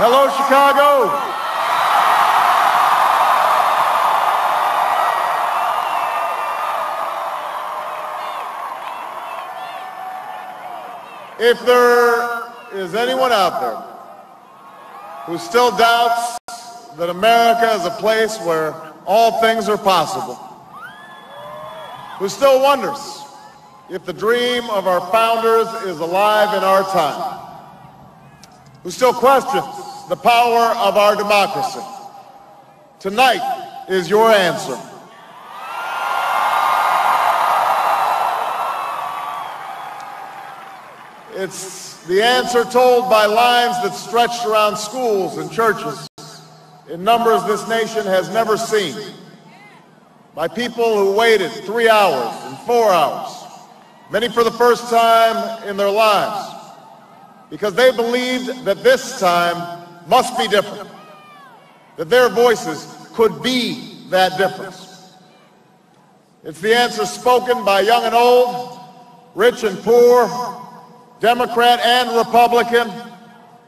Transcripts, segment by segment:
Hello, Chicago. If there is anyone out there who still doubts that America is a place where all things are possible, who still wonders if the dream of our founders is alive in our time, who still questions the power of our democracy, tonight is your answer. It's the answer told by lines that stretched around schools and churches in numbers this nation has never seen, by people who waited 3 hours and 4 hours, many for the first time in their lives, because they believed that this time must be different, that their voices could be that difference. It's the answer spoken by young and old, rich and poor, Democrat and Republican,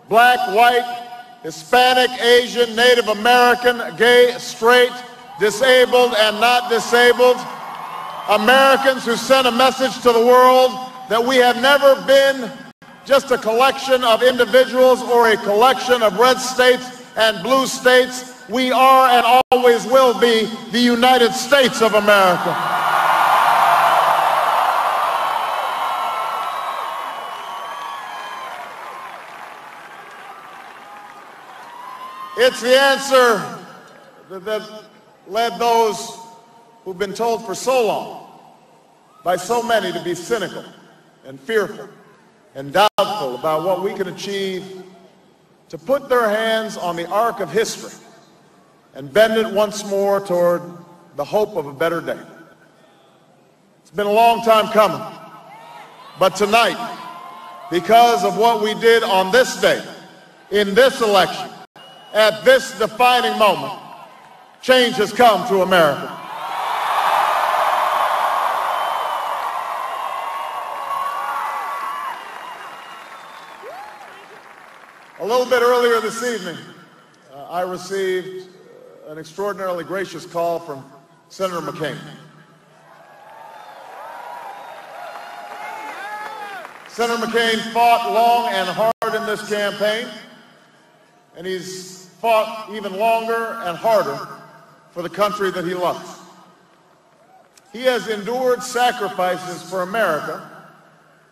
black, white, Hispanic, Asian, Native American, gay, straight, disabled and not disabled, Americans who sent a message to the world that we have never been just a collection of individuals or a collection of red states and blue states. We are and always will be the United States of America. It's the answer that led those who've been told for so long by so many to be cynical and fearful and doubtful about what we can achieve, to put their hands on the arc of history and bend it once more toward the hope of a better day. It's been a long time coming, but tonight, because of what we did on this day, in this election, at this defining moment, change has come to America. A little bit earlier this evening, I received an extraordinarily gracious call from Senator McCain. Senator McCain fought long and hard in this campaign, and he's fought even longer and harder for the country that he loves. He has endured sacrifices for America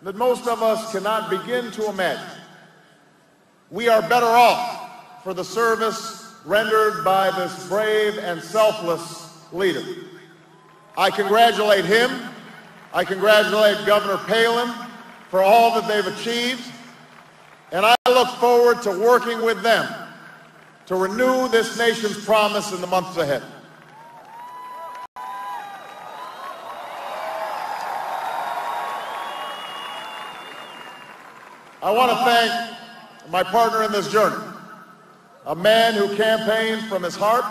that most of us cannot begin to imagine. We are better off for the service rendered by this brave and selfless leader. I congratulate him. I congratulate Governor Palin for all that they've achieved, and I look forward to working with them to renew this nation's promise in the months ahead. I want to thank my partner in this journey, a man who campaigned from his heart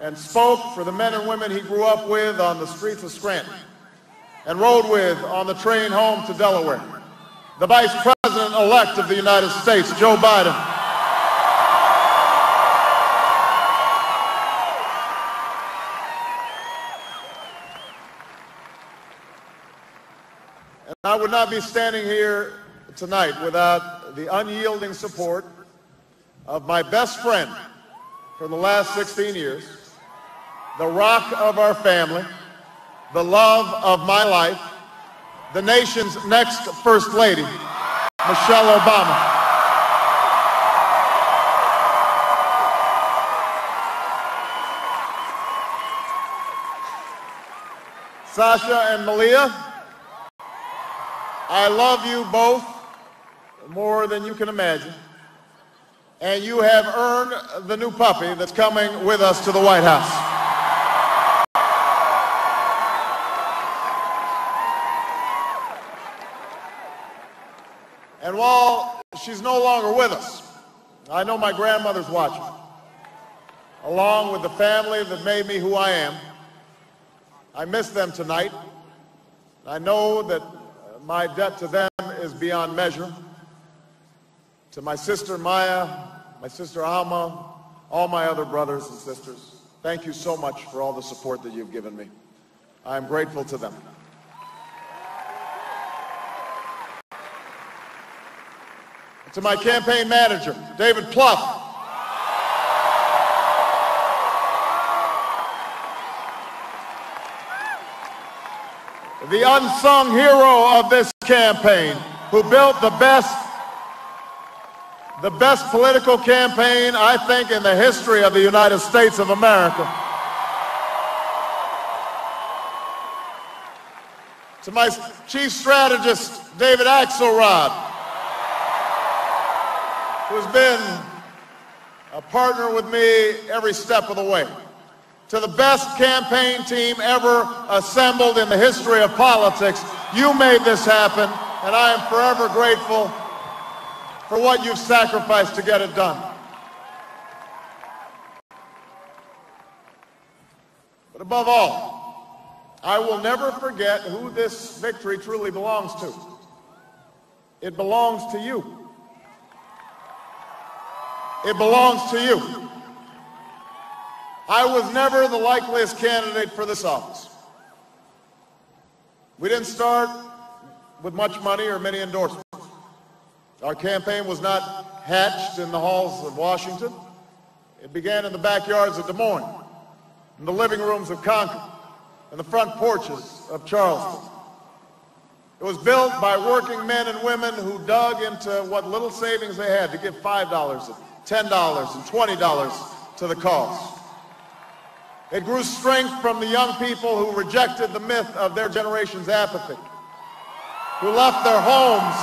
and spoke for the men and women he grew up with on the streets of Scranton and rode with on the train home to Delaware, the Vice President-elect of the United States, Joe Biden. And I would not be standing here tonight without the unyielding support of my best friend for the last 16 years, the rock of our family, the love of my life, the nation's next First Lady, Michelle Obama. Sasha and Malia, I love you both more than you can imagine, and you have earned the new puppy that's coming with us to the White House. And while she's no longer with us, I know my grandmother's watching, along with the family that made me who I am. I miss them tonight. I know that my debt to them is beyond measure. To my sister Maya, my sister Alma, all my other brothers and sisters, thank you so much for all the support that you've given me. I am grateful to them. To my campaign manager, David Plouffe, the unsung hero of this campaign, who built the best political campaign, I think, in the history of the United States of America. To my chief strategist, David Axelrod, who's been a partner with me every step of the way. To the best campaign team ever assembled in the history of politics, you made this happen, and I am forever grateful for what you've sacrificed to get it done. But above all, I will never forget who this victory truly belongs to. It belongs to you. It belongs to you. I was never the likeliest candidate for this office. We didn't start with much money or many endorsements. Our campaign was not hatched in the halls of Washington. It began in the backyards of Des Moines, in the living rooms of Concord, and the front porches of Charleston. It was built by working men and women who dug into what little savings they had to give $5 and $10 and $20 to the cause. It grew strength from the young people who rejected the myth of their generation's apathy, who left their homes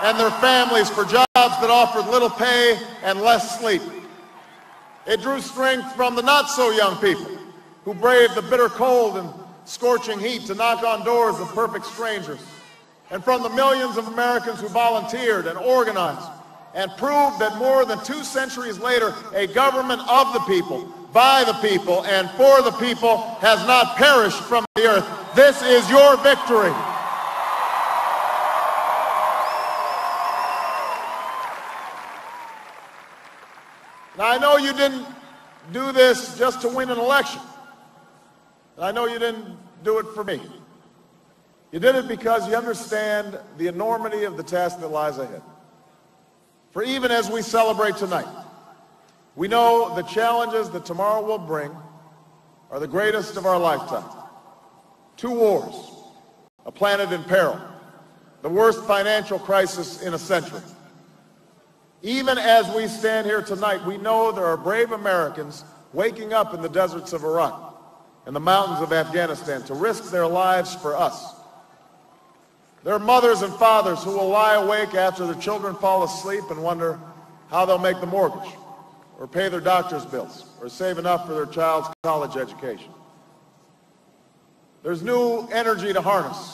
and their families for jobs that offered little pay and less sleep. It drew strength from the not-so-young people who braved the bitter cold and scorching heat to knock on doors of perfect strangers, and from the millions of Americans who volunteered and organized and proved that more than 2 centuries later, a government of the people, by the people, and for the people has not perished from the earth. This is your victory. Now, I know you didn't do this just to win an election. I know you didn't do it for me. You did it because you understand the enormity of the task that lies ahead. For even as we celebrate tonight, we know the challenges that tomorrow will bring are the greatest of our lifetime. 2 wars, a planet in peril, the worst financial crisis in a century. Even as we stand here tonight, we know there are brave Americans waking up in the deserts of Iraq and the mountains of Afghanistan to risk their lives for us. There are mothers and fathers who will lie awake after their children fall asleep and wonder how they'll make the mortgage, or pay their doctor's bills, or save enough for their child's college education. There's new energy to harness